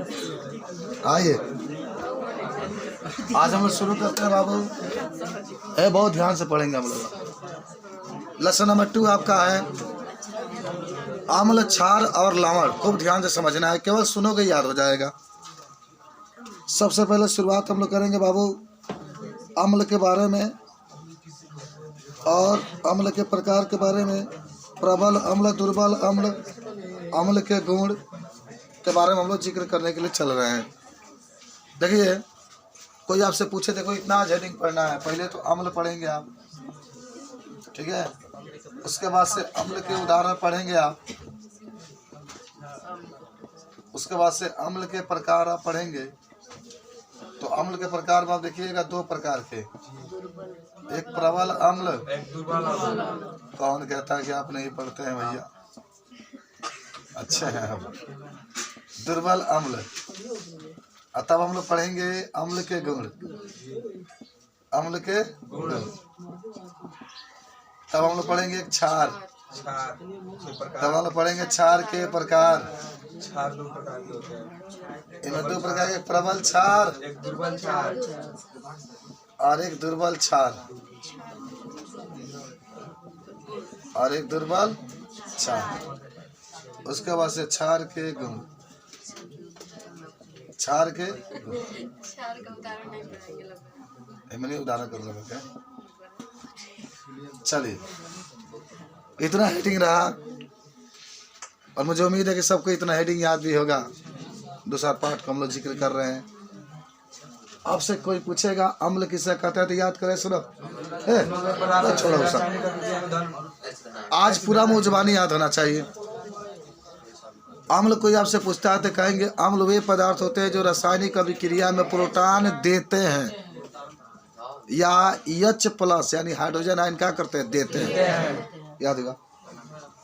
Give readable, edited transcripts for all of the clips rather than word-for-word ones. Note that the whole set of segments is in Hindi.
आइए आज हम लोग शुरू करते हैं बाबू। बहुत ध्यान से पढ़ेंगे हम लोग। लेसन नंबर 2 आपका है अम्ल, क्षार और लवण। खूब ध्यान से समझना है, केवल सुनोगे याद हो जाएगा। सबसे पहले शुरुआत हम लोग करेंगे बाबू अम्ल के बारे में और अम्ल के प्रकार के बारे में। प्रबल अम्ल, दुर्बल अम्ल, अम्ल के गुण के बारे में हम लोग जिक्र करने के लिए चल रहे हैं। देखिए कोई आपसे पूछे देखो इतना हेडिंग पढ़ना है, पहले तो अम्ल पढ़ेंगे आप, ठीक है। उसके बाद से अम्ल के उदाहरण पढ़ेंगे आप, उसके बाद से अम्ल के प्रकार आप पढ़ेंगे। तो अम्ल के प्रकार में आप देखिएगा 2 प्रकार के, एक प्रबल अम्ल, एक दुर्बल अम्ल। कौन कहता है कि आप नहीं पढ़ते हैं भैया, अच्छे हैं हम। दुर्बल अम्ल, तब हम लोग पढ़ेंगे अम्ल के गुण, अम्ल के गुण। तब हम लोग पढ़ेंगे क्षार, तब हम लोग पढ़ेंगे क्षार के प्रकार। क्षार 2 प्रकार के होते हैं, इनमें 2 प्रकार के, प्रबल क्षार, एक दुर्बल क्षार और एक दुर्बल क्षार, और एक दुर्बल क्षार। उसके बाद से क्षार के गुण, क्षार के गुण। मैंने उदाहरण कर लगा क्या? चलिए इतना हेडिंग रहा और मुझे उम्मीद है कि सबको इतना हेडिंग याद भी होगा। दूसरा पार्ट को हम लोग जिक्र कर रहे हैं। आपसे कोई पूछेगा अम्ल किसे कहते हैं तो याद करें, सुनो छोड़ो सब, आज पूरा मुँह जुबानी याद होना चाहिए। अम्ल कोई आपसे पूछता है तो कहेंगे अम्ल वे पदार्थ होते हैं जो रासायनिक अभिक्रिया में प्रोटॉन देते हैं या H+ यानी हाइड्रोजन आयन क्या करते हैं, देते हैं। याद होगा,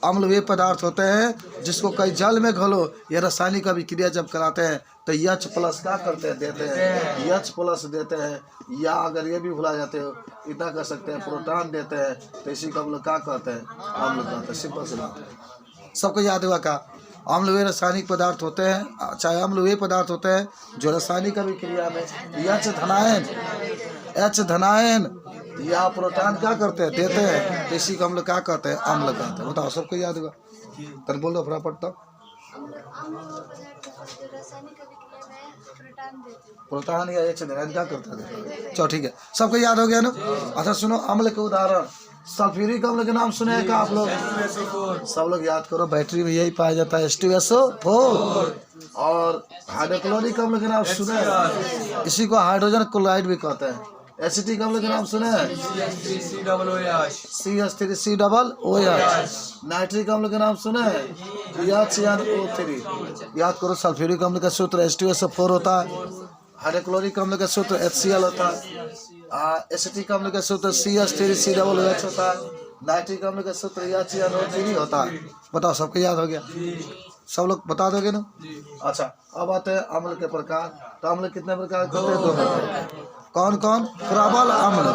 अम्ल वे पदार्थ होते हैं जिसको कई जल में घोलो या रासायनिक अभिक्रिया जब कराते हैं तो H+ क्या करते हैं, देते हैं, H+ देते हैं। या अगर ये भी भुला जाते हो इतना कर सकते हैं प्रोटॉन देते हैं, तो इसी को हम लोग क्या कहते हैं, अम्ल कहते हैं। सिंपल सी बात है, सबको याद हुआ का। अम्ल वे रासायनिक पदार्थ होते हैं, चाहे अम्ल वे पदार्थ होते हैं जो रासायनिक अभिक्रिया में H धनायन या प्रोटॉन क्या करते हैं, देते हैं, तो इसी को हम लोग क्या कहते हैं, अम्ल कहते हैं। बताओ सबको याद होगा, तन बोल दो फटाफट। तो प्रोटॉन या H धनायन क्या करता है, चलो ठीक है, सबको याद हो गया ना। अच्छा सुनो अम्ल के उदाहरण। सल्फ्यूरिक अम्ल के नाम सुने हैं क्या आप लोग? सब लोग याद करो, बैटरी में यही पाया जाता है H2SO4। और हाइड्रोक्लोरिक अम्ल के नाम सुने हैं, इसी को हाइड्रोजन क्लोराइड भी कहते हैं। एसिटिक अम्ल के नाम सुने हैं, CH3COOH। नाइट्रिक अम्ल के नाम सुने हैं, HCnO3। याद करो सल्फ्यूरिक अम्ल का सूत्र H2SO4 होता है, हाइड्रोक्लोरिक अम्ल का सूत्र HCl होता है, एसिटिक अम्ल का सूत्र CH3COOH होता है, नाइट्रिक अम्ल का सूत्र HCnO3 होता है। बताओ सबको याद हो गया, सब लोग बता दोगे ना। अच्छा अब आते हैं अम्ल के प्रकार। तो अम्ल कितने प्रकार के होते हैं, 2 प्रकार। कौन कौन? प्रबल अम्ल,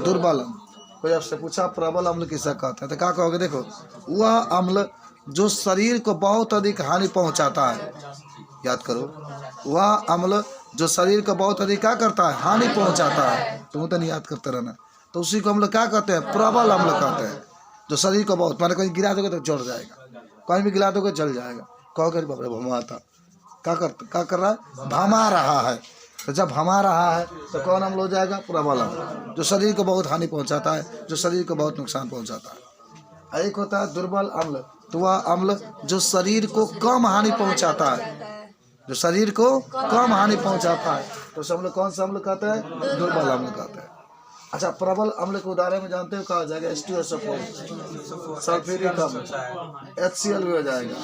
दुर्बल अम्ल। कोई आपसे पूछा प्रबल अम्ल किसे कहते हैं तो क्या कहोगे? देखो वह अम्ल जो शरीर को बहुत अधिक हानि पहुंचाता है। याद करो, वह अम्ल जो शरीर को बहुत अधिक क्या करता है, हानि पहुंचाता है। तुम तो नहीं याद करते रहना, तो उसी को हम लोग क्या कहते हैं, प्रबल अम्ल कहते हैं। जो शरीर को बहुत, मैंने कहीं गिरा दोगे तो जल जाएगा, कहीं भी गिरा दोगे जल जाएगा। कहोगे बाप रे भमाता, क्या कर रहा है, भमा रहा है। तो जब भमा रहा है तो कौन अम्ल हो जाएगा, प्रबल अम्ल, जो शरीर को बहुत हानि पहुंचाता है, जो शरीर को बहुत नुकसान पहुंचाता है। एक होता है दुर्बल अम्ल, तो वह अम्ल जो शरीर को कम हानि पहुंचाता है, जो शरीर को कम हानि पहुंचाता है, तो सब लोग कौन सा अम्ल कहते हैं, दुर्बल अम्ल कहते हैं। अच्छा प्रबल अम्ल के उदाहरण में जानते हो कहा जाएगा H2SO4, सल्फ्यूरिक अम्ल, HCl भी हो जाएगा,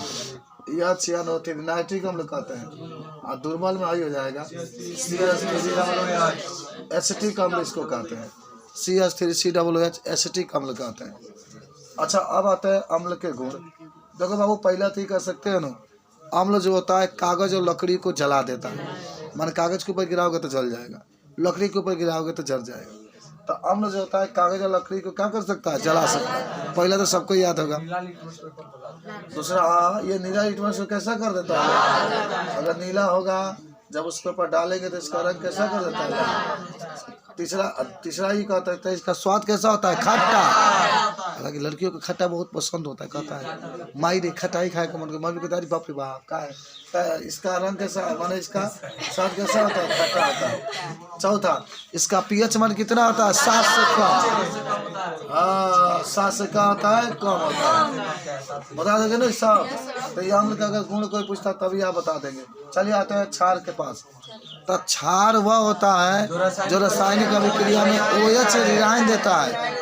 HCnO3, नाइट्रिक अम्ल कहते हैं। और दुर्बल में आई हो जाएगा CH3COOH, एसिटिक अम्ल इसको कहते हैं, CH3COOH एसिटिक अम्ल कहते हैं। अच्छा अब आते हैं अम्ल के गुण। देखो बाबू पहला तो कर सकते हैं ना, अम्ल जो होता है कागज और लकड़ी को जला देता है। मान कागज के ऊपर गिराओगे तो जल जाएगा, लकड़ी के ऊपर गिराओगे तो जल जाएगा। तो अम्ल जो होता है कागज और लकड़ी को क्या कर सकता है, जला सकता है। पहले तो सबको याद होगा। दूसरा ये नीला लिटमस को कैसा कर देता है, अगर नीला होगा जब उसके ऊपर डालेंगे तो इसका रंग कैसा कर देता है। तीसरा ही कहता है इसका स्वाद कैसा होता है, खट्टा। हालांकि लड़कियों को खट्टा बहुत पसंद होता है, कहता है माई रे खटाई खाए का मन को, मम्मी को बाप रे बाप का है। इसका रंग कैसा है, माने इसका स्वाद कैसा होता है, खट्टा होता है। चौथा इसका पीएच मान कितना होता है, 7 से कम। हाँ 7 से कम होता है, कम होता है, बता देंगे ना साहब। तो ये अम्ल का अगर गुण कोई पूछता तभी आप बता देंगे। चलिए आते हैं क्षार के पास। तो क्षार वह होता है जो रासायनिक अभिक्रिया में OH रियायन देता है।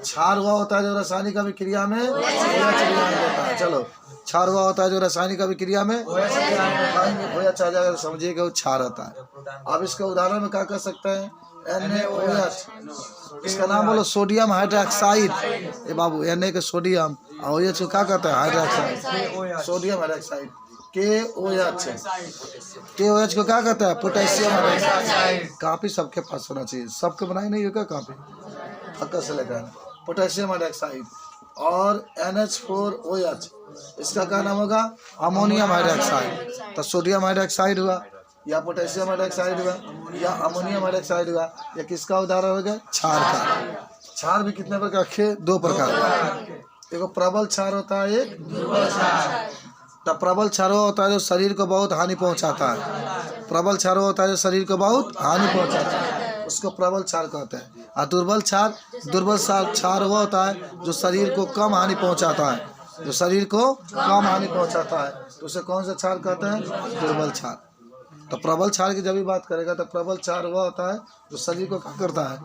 क्षार वह होता है जो रासायनिक अभिक्रिया में OH रियायन देता है। चलो क्षार वह होता है जो रासायनिक अभिक्रिया में OH आ जाएगा, समझिएगा वो क्षार होता है। अब इसका उदाहरण में क्या कर सकते हैं, NaOH। इसका नाम बोलो सोडियम हाइड्रोक्साइड। ये बाबू Na के सोडियम, OH को क्या कहते हैं, हाइड्रोक्साइड, सोडियम हाइड्रोक्साइड। KOH को क्या कहता है, पोटेशियम हाइड्रोक्साइड। काफी सबके पास होना चाहिए, सबके बनाई नहीं होगा काफी हक्का से लेकर। पोटेशियम हाइड्रोक्साइड और NH4OH, इसका क्या नाम होगा, अमोनियम हाइड्रोक्साइड। तो सोडियम हाइड्रोक्साइड हुआ या पोटेशियम हाइड्रोक्साइड हुआ या अमोनियम हाइड्रोक्साइड हुआ, या किसका उदाहरण होगा, क्षार का। क्षार भी कितने प्रकार के, 2 प्रकार का। एक प्रबल क्षार होता है, एक दुर्बल क्षार। तो प्रबल क्षार होता है जो शरीर को बहुत हानि पहुंचाता है। प्रबल क्षार होता है जो शरीर को बहुत हानि पहुंचाता है, उसको प्रबल क्षार कहते हैं। और दुर्बल क्षार वो होता है जो शरीर को कम हानि पहुंचाता है, जो शरीर को कम हानि पहुंचाता है, तो उसे कौन सा क्षार कहते हैं, दुर्बल क्षार। तो प्रबल क्षार की जब भी बात करेगा तो प्रबल क्षार वह होता है जो शरीर को क्या करता है,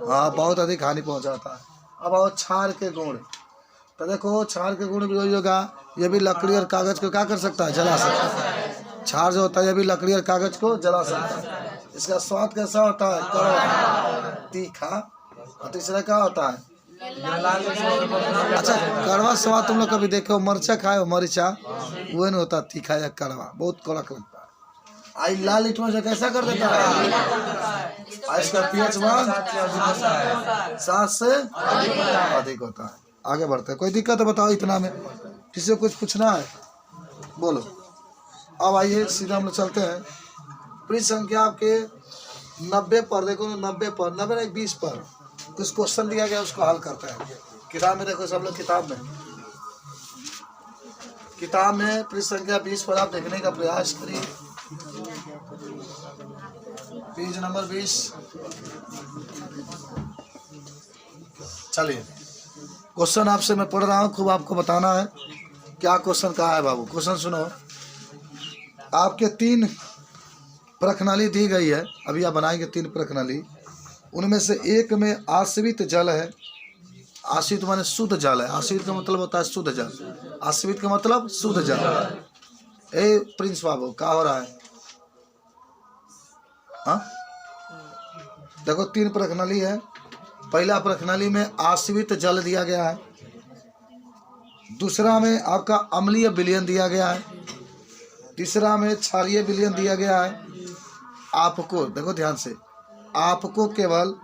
हाँ बहुत अधिक हानि पहुंचाता है। अब आओ क्षार के गुण। तो देखो क्षार के गुण भी वही होगा, ये भी लकड़ी और कागज को क्या कर सकता है, जला सकता है। क्षार जो होता है ये भी लकड़ी और कागज को जला सकता है। इसका स्वाद कैसा होता है, कड़वा, तीखा। और तीसरा क्या होता है, अच्छा कड़वा स्वाद तुम लोग कभी देखे हो, मरचा खाए हो, मरीचा वो नहीं होता तीखा या कड़वा, बहुत कड़क लगता है। आई लाल लिटमस कैसा कर देता है, इसका pH मान 7 से अधिक होता है। आगे बढ़ते हैं, कोई दिक्कत है बताओ, इतना में किसी को कुछ पूछना है बोलो। अब आइए सीधा हम लोग चलते हैं पृष्ठ संख्या आपके 90 पर। देखो 90 पर, 90 नहीं 20 पर कुछ क्वेश्चन दिया गया, उसको हल करते हैं। किताब में देखो सब लोग, किताब में पृष्ठ संख्या 20 पर आप देखने का प्रयास करिए। Page number 20। चलिए क्वेश्चन आपसे मैं पढ़ रहा हूँ, खूब आपको बताना है क्या क्वेश्चन कहा है। बाबू क्वेश्चन सुनो। आपके 3 प्रश्नाली दी गई है, अभी आप बनाएंगे 3 प्रश्नाली। उनमें से एक में आश्रित जल है। आश्रित माने शुद्ध जल है। आश्रित का मतलब होता है शुद्ध जल। आश्रित का मतलब शुद्ध जल। ए प्रिंस बाबू क्या हो रहा है, हाँ देखो 3 प्रश्नाली है। पहला प्रश्नाली में आश्रित जल दिया गया है, दूसरा में आपका अम्लीय विलयन दिया गया है, तीसरा में क्षारीय विलयन दिया गया है। आपको देखो ध्यान से, आपको केवल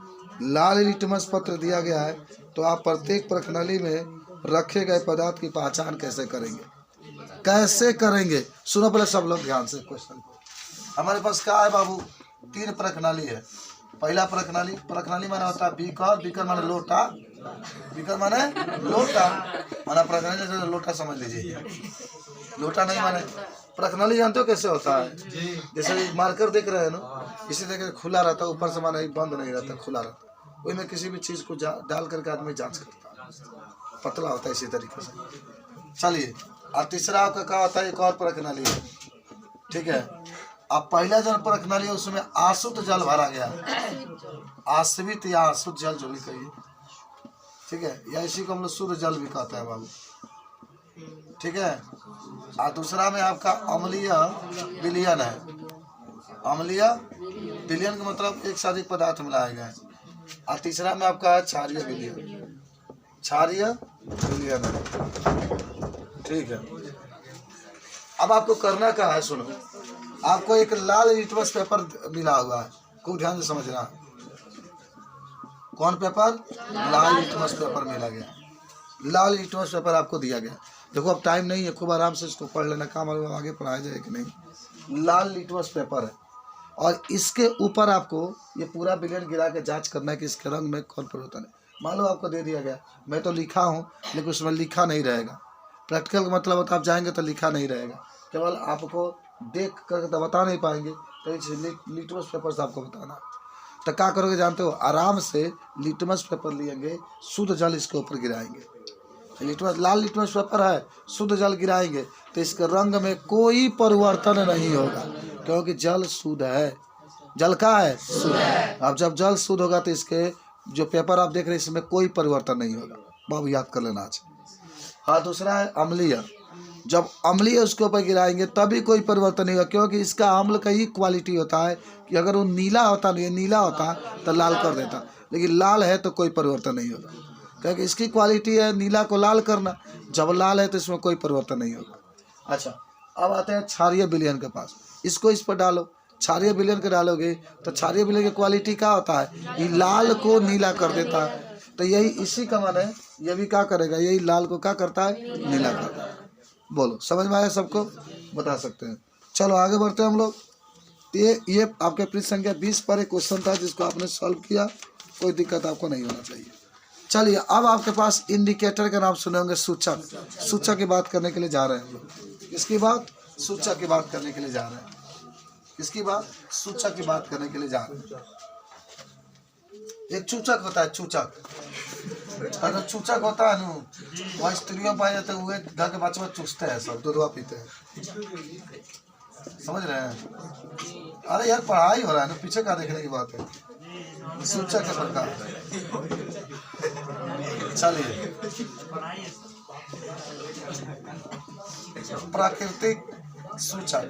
लाल लिटमस पत्र दिया गया है, तो आप प्रत्येक प्रश्नाली में रखे गए पदार्थ की पहचान कैसे करेंगे, कैसे करेंगे। सुनो पहले सब लोग ध्यान से क्वेश्चन को। हमारे पास क्या है बाबू, 3 प्रश्नाली है। पहला प्रश्नाली माने होता है बीकर। बीकर माने लोटा। बीकर माने लोटा, माना प्रश्नाली जैसे लोटा समझ लीजिए, लोटा नहीं माने प्रश्नाली। जानते हो कैसे होता है, जैसे मार्कर देख रहे हैं ना, इसी तरह खुला रहता है, ऊपर से माने बंद नहीं रहता, खुला रहता है। वही में किसी भी चीज को डाल करके आदमी जांच करता है, पतला होता है इसी तरीके से। चलिए और तीसरा आपका क्या होता है, एक और प्रश्नाली है, ठीक है। अब पहला जो प्रश्नाली है उसमें आश्रित जल भरा गया, आश्रित या आश्रित जल जो भी कहिए, ठीक है, या इसी को हम लोग शुद्ध जल भी कहते हैं बाबू, ठीक है। और दूसरा में आपका अम्लीय विलयन है। अम्लीय विलयन का मतलब एक से अधिक पदार्थ मिलाया गया है। और तीसरा में आपका है क्षारीय विलयन। क्षारीय विलयन है, ठीक है। अब आपको करना क्या है, सुनो। आपको एक लाल लिटमस पेपर मिला हुआ है, खूब ध्यान से समझना। कौन पेपर? लाल लिटमस पेपर मिला गया। लाल लिटमस पेपर आपको दिया गया। देखो अब टाइम नहीं है, खूब आराम से इसको पढ़ लेना, काम आगे पढ़ाया जाए कि नहीं। लाल लिटमस पेपर है और इसके ऊपर आपको ये पूरा विलेन गिरा के जांच करना है कि इसके रंग में कौन परिवर्तन है। मान लो आपको दे दिया गया, मैं तो लिखा हूँ लेकिन उसमें लिखा नहीं रहेगा। प्रैक्टिकल का मतलब होता है आप जाएंगे तो लिखा नहीं रहेगा, केवल आपको देख कर तो बता नहीं पाएंगे, तो इस लिटमस पेपर से आपको बताना। तो क्या करोगे जानते हो? आराम से लिटमस पेपर लेंगे, शुद्ध जल इसके ऊपर गिराएंगे। लिटमस लाल लिटमस पेपर है, शुद्ध जल गिराएंगे तो इसके रंग में कोई परिवर्तन नहीं होगा, क्योंकि जल शुद्ध है। जल का है? शुद्ध है। अब जब जल शुद्ध होगा तो इसके जो पेपर आप देख रहे हैं इसमें कोई परिवर्तन नहीं होगा। बाबू याद कर लेना आज। हाँ, दूसरा है अम्लीय। जब अम्लीय उसके ऊपर गिराएंगे तभी कोई परिवर्तन नहीं होगा, क्योंकि इसका अम्ल का ही क्वालिटी होता है कि अगर वो नीला होता, ये नीला होता तो लाल कर देता, लेकिन लाल है तो कोई परिवर्तन नहीं होगा, क्योंकि इसकी क्वालिटी है नीला को लाल करना। जब लाल है तो इसमें कोई परिवर्तन नहीं होगा। अच्छा, अब आते हैं क्षारीय विलयन के पास। इसको इस पर डालो, क्षारीय विलयन के डालोगे तो क्षारीय विलयन की क्वालिटी क्या होता है? ये लाल को नीला कर देता है। तो यही इसी का मन है, ये भी क्या करेगा? यही लाल को क्या करता है? नीला करता है। बोलो, समझ में आया? सबको बता सकते हैं। चलो आगे बढ़ते हैं हम लोग। ये आपके पृष्ठ संख्या 20 पर एक क्वेश्चन था जिसको आपने सॉल्व किया, कोई दिक्कत आपको नहीं होना चाहिए। चलिए, अब आपके पास इंडिकेटर का नाम सुने होंगे, सूचक। सूचक की बात करने के लिए जा रहे हैं हम लोग। किसकी बात? सूचक की बात करने के लिए जा रहे हैं। किसकी बात? सूचक की बात करने के लिए जा रहे हैं। एक चूचक होता है, चूचक। अगर चूचक होता है ना, वहाँ स्त्रियों पाए जाते हुए घर के बच्चे चूसते हैं, सब दूधवा पीते हैं। समझ रहे हैं? अरे यार पढ़ाई हो रहा है ना, पीछे का देखने की बात है। सूचक के प्रकार। चलिए, प्राकृतिक सूचक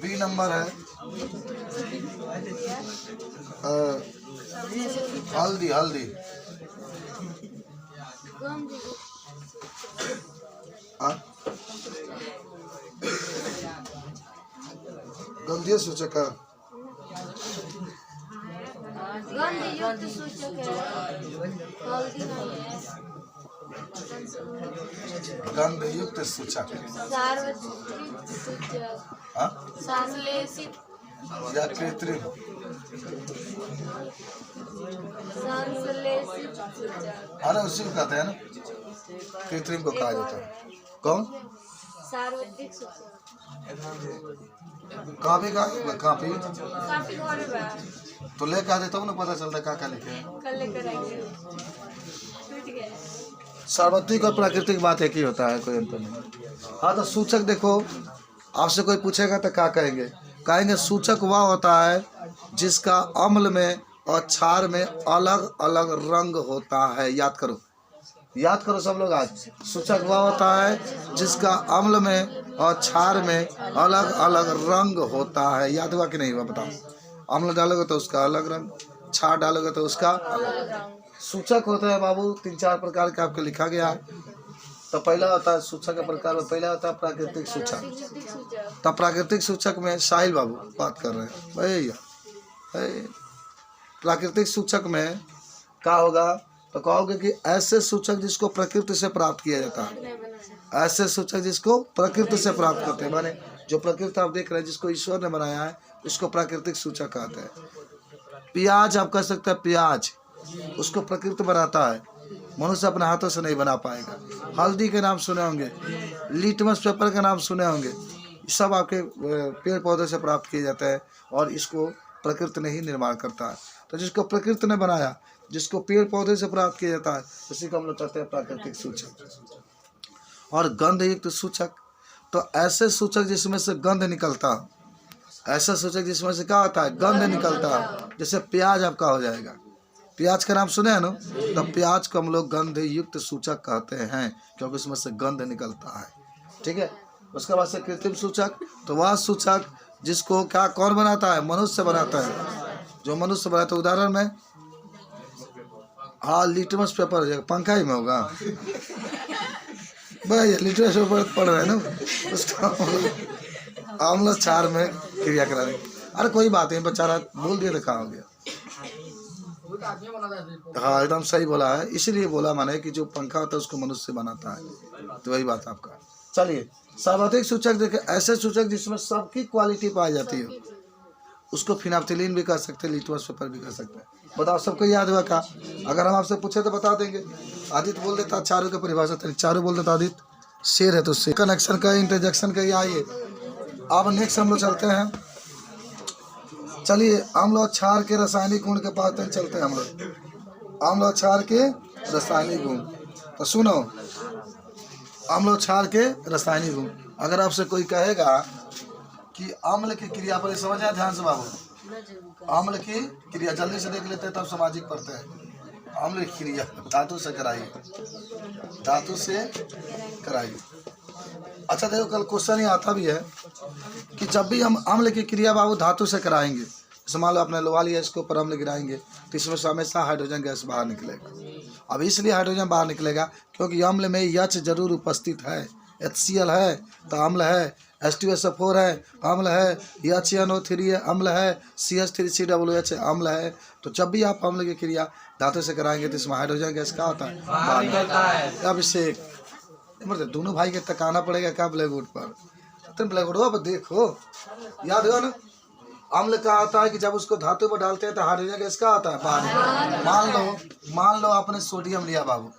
बी नंबर है हल्दी। हल्दी गंधीय सूचक है, गंधयुक्त सूचक है, हल्दी गंधयुक्त सूचक, सार्वत्रिक सूचक, संश्लेषित या कृत्रिम, संश्लेषित सूचक। अरे उसी को कहते हैं ना, कृत्रिम को कहा जाता है। कौन? सार्वत्रिक सूचक। काफी का काफी काफी और बा तो ले कहा देता हूँ ना, पता चलता है क्या लिखे हैं। कल लेकर आएंगे, टूट गया। सार्वत्रिक और प्राकृतिक बात एक ही होता है, कोई अंतर नहीं। हाँ, तो सूचक देखो, आपसे कोई पूछेगा तो क्या कहेंगे? कहेंगे सूचक वह होता है जिसका अम्ल में और क्षार में अलग अलग रंग होता है। याद करो, याद करो सब लोग आज। सूचक वह होता है जिसका अम्ल में और क्षार में अलग अलग रंग होता है। याद हुआ कि नहीं हुआ? बताओ। अम्ल डालोगे तो उसका अलग रंग, क्षार डालोगे तो उसका अलग रंग। सूचक होता है बाबू 3-4 प्रकार के आपको लिखा गया है। तो पहला होता है सूचक के प्रकार में, पहला होता है प्राकृतिक सूचक। तो प्राकृतिक सूचक में साहिल बाबू बात कर रहे हैं भैया। प्राकृतिक सूचक में क्या होगा? तो कहोगे कि ऐसे सूचक जिसको प्रकृति से प्राप्त किया जाता है। ऐसे सूचक जिसको प्रकृति से प्राप्त करते हैं, माने जो प्रकृति आप देख रहे हैं जिसको ईश्वर ने बनाया है, उसको प्राकृतिक सूचक कहते हैं। प्याज आप कह सकते हैं, प्याज उसको प्रकृति बनाता है, मनुष्य अपने हाथों से नहीं बना पाएगा। हल्दी के नाम सुने होंगे, लिटमस पेपर के नाम सुने होंगे, सब आपके पेड़ पौधे से प्राप्त किए जाते हैं और इसको प्रकृति ने ही निर्माण करता है। तो जिसको प्रकृति ने बनाया, जिसको पेड़ पौधे से प्राप्त किया जाता है, उसी को हम लोग कहते हैं प्राकृतिक सूचक। और गंधयुक्त सूचक, तो ऐसे सूचक जिसमें से गंध निकलता, ऐसा सूचक जिसमें से क्या होता है? गंध निकलता। जैसे प्याज आपका हो जाएगा, प्याज का नाम सुने हैं ना, तो प्याज को हम लोग गंधयुक्त सूचक कहते हैं क्योंकि उसमें से गंध निकलता है। ठीक है। उसके बाद से कृत्रिम सूचक, तो वह सूचक जिसको क्या कौन बनाता है? मनुष्य बनाता है। जो मनुष्य बनाता है, उदाहरण में हाँ लिटमस पेपर हो जाएगा, पंखा ही में होगा भाई। लिटमस पेपर पढ़ रहे हैं ना, उसका अम्ल क्षार में क्रिया करा रहे। अरे कोई बात नहीं, बेचारा बोल दिया तो कहाँ हो गया। हाँ एकदम सही बोला है, इसीलिए बोला मैंने कि जो पंखा होता है उसको मनुष्य बनाता है, तो वही बात आपका। चलिए सर्वाधिक सूचक देखे, ऐसे सूचक जिसमें सबकी क्वालिटी पाई जाती है, उसको फिनाप्थिलीन भी कर सकते हैं, लिटमस पेपर भी कर सकते हैं। बताओ सबको याद हुआ का? अगर हम आपसे पूछे तो बता देंगे। आदित्य बोल देता चारों की परिभाषा, चारों बोल देता आदित्य। शेर है तो शेर, कनेक्शन का, इंटरजेक्शन का, आइए अब नेक्स्ट हम लोग चलते हैं। चलिए अम्ल और क्षार के रासायनिक गुण के पास तक चलते हैं हम लोग। अम्ल और क्षार के रासायनिक गुण, तो सुनो, अम्ल और क्षार के रासायनिक गुण। अगर आपसे कोई कहेगा कि अम्ल की क्रिया पर, समझ आए ध्यान से बाबू, अम्ल की क्रिया जल्दी से देख लेते हैं तब सामाजिक पढ़ते हैं। अम्ल की क्रिया धातु से कराइए, धातु से कराइए। अच्छा देखो कल क्वेश्चन ही आता भी है कि जब भी हम अम्ल की क्रिया बाबू धातु से कराएंगे, जैसे मान लो आपने लोहा लिया, इसके ऊपर अम्ल गिराएंगे तो इसमें से हमेशा हाइड्रोजन गैस बाहर निकलेगा। अब इसलिए हाइड्रोजन बाहर निकलेगा क्योंकि अम्ल में H जरूर उपस्थित है, HCl है तो अम्ल है, H2SO4 है अम्ल है, HNO3 है अम्ल है, CH3COOH अम्ल है। तो जब भी आप अम्ल की क्रिया धातु से कराएंगे तो इसमें हाइड्रोजन गैस क्या होता है, बाहर निकलता है। अब इसे दोनों भाई के तकाना पड़ेगा क्या ब्लैक बोर्ड पर, तुम ब्लैक बोर्ड पर देखो, याद हो ना। अम्ल का होता है कि जब उसको धातु पर डालते हैं तो हाइड्रोजन गैस का आता है बाहर। मान लो आपने सोडियम लिया बाबू,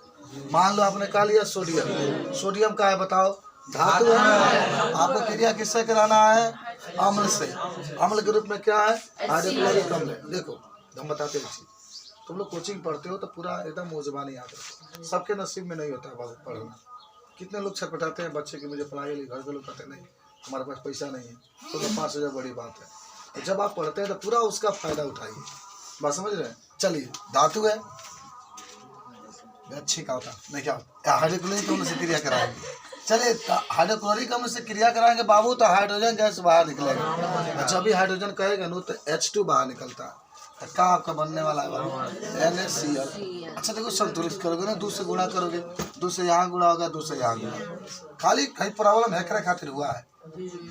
मान लो आपने क्या लिया, सोडियम। सोडियम का है बताओ, धातु है। आपको क्रिया किससे कराना है, अम्ल से। अम्ल के रूप में क्या है, हाइड्रोक्लोरिक अम्ल। देखो हम बताते हैं, तुम लोग कोचिंग पढ़ते हो तो पूरा एकदम मौजबानी याद रखो, सबके नसीब में नहीं होता है बाबू पढ़ना। कितने लोग छटपटाते हैं बच्चे की मुझे पढ़ाई लिए, घर के लोग कहते नहीं हमारे पास पैसा नहीं है, तो 5,000 बड़ी बात है। तो जब आप पढ़ते हैं तो पूरा उसका फायदा उठाइए, बात समझ रहे हैं। चलिए धातु है अच्छी का होता नहीं, क्या हाइड्रोक्लोरिक अम्ल से क्रिया कराएंगे। चलिए हाइड्रोक्लोरिक अम्ल से क्रिया कराएंगे बाबू तो हाइड्रोजन गैस बाहर निकलेगा। जब भी हाइड्रोजन कहेगा नो तो H2 बाहर निकलता है, तो क्या आपका बनने वाला है, NaCl। अच्छा देखो संतुलित करोगे ना, 2 से गुणा करोगे, 2 से यहाँ गुणा होगा, 2 से यहाँ गुणा। खाली कहीं प्रॉब्लम है करे खातिर हुआ है।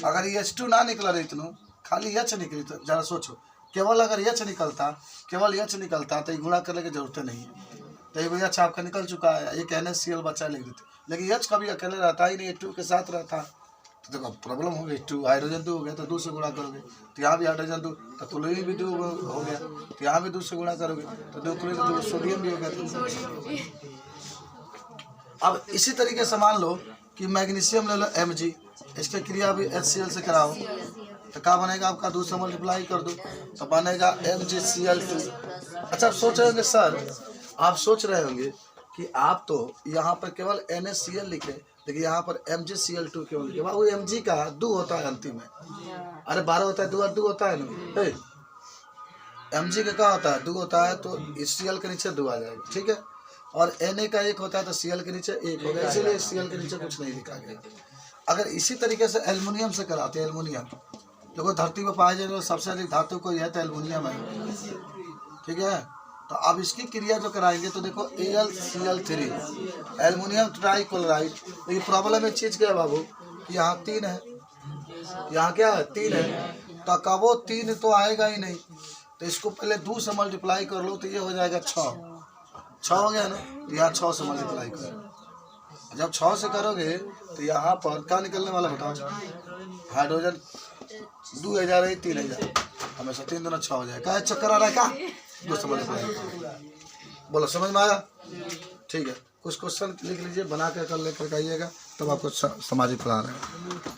अगर ये H2 ना निकला रही इतनों, खाली H निकली तो जरा सोचो, केवल अगर H निकलता, केवल H निकलता तो गुणा करने की जरूरत नहीं है। तो ये भैया अच्छा आपका निकल चुका है, एक NaCl बचा लिख देते, लेकिन H कभी अकेले रहता ही नहीं, 2 के साथ रहता। तो देखो प्रॉब्लम हो गई, 2 हाइड्रोजन 2 हो गया तो 2 से गुणा करोगे तो यहाँ भी हाइड्रोजन 2, तो क्लोरीन भी 2 हो गया तो यहाँ भी 2 से गुणा करोगे तो 2 क्लोरीन 2 सोडियम भी हो गया। अब इसी तरीके से मान लो कि मैग्नीशियम ले लो Mg, इसकी क्रिया भी HCl से कराओ तो क्या बनेगा आपका, 2 से मल्टीप्लाई कर दो तो बनेगा MgCl2। अच्छा आप सोच रहे होंगे सर, आप सोच रहे होंगे कि आप तो यहाँ पर केवल NaCl लिखे लेकिन यहाँ पर MgCl2 क्यों लिखे। वो Mg का 2 होता है अंतिम में, अरे 12 होता है, 2 और 2 होता है ना। Mg का क्या होता है, 2 होता है तो Cl के नीचे 2 आ जाएगा, ठीक है। और Na का 1 होता है तो Cl के नीचे 1 होगा, इसीलिए Cl के नीचे कुछ नहीं लिखा गया। अगर इसी तरीके से एल्युमिनियम से कराते हैं, एल्युमिनियम देखो धरती पर पाए जाने सबसे अधिक धातु कोई है तो एल्युमिनियम है, ठीक है। तो अब इसकी क्रिया जो कराएंगे तो देखो AlCl3 एल्युमिनियम ट्राइक्लोराइड। लेकिन प्रॉब्लम एक चीज़ क्या है बाबू कि यहाँ 3 है, यहाँ क्या है 3 है, तो कबो 3 तो आएगा ही नहीं, तो इसको पहले 2 से मल्टीप्लाई कर लो तो ये हो जाएगा 6 हो गया ना, तो यहाँ 6 से मल्टीप्लाई करो। जब 6 से करोगे तो यहाँ पर क्या निकलने वाला बताओ, हाइड्रोजन 2000 है 3000, हमेशा 3 दूना 6 हो जाएगा। क्या चक्कर आ रहा है क्या, 2 से मल्टीप्लाई बोलो, समझ में आया, ठीक है। कुछ क्वेश्चन लिख लीजिए, बना कर लेकर आइएगा तब आपको सामाजिक पढ़ा रहे हैं।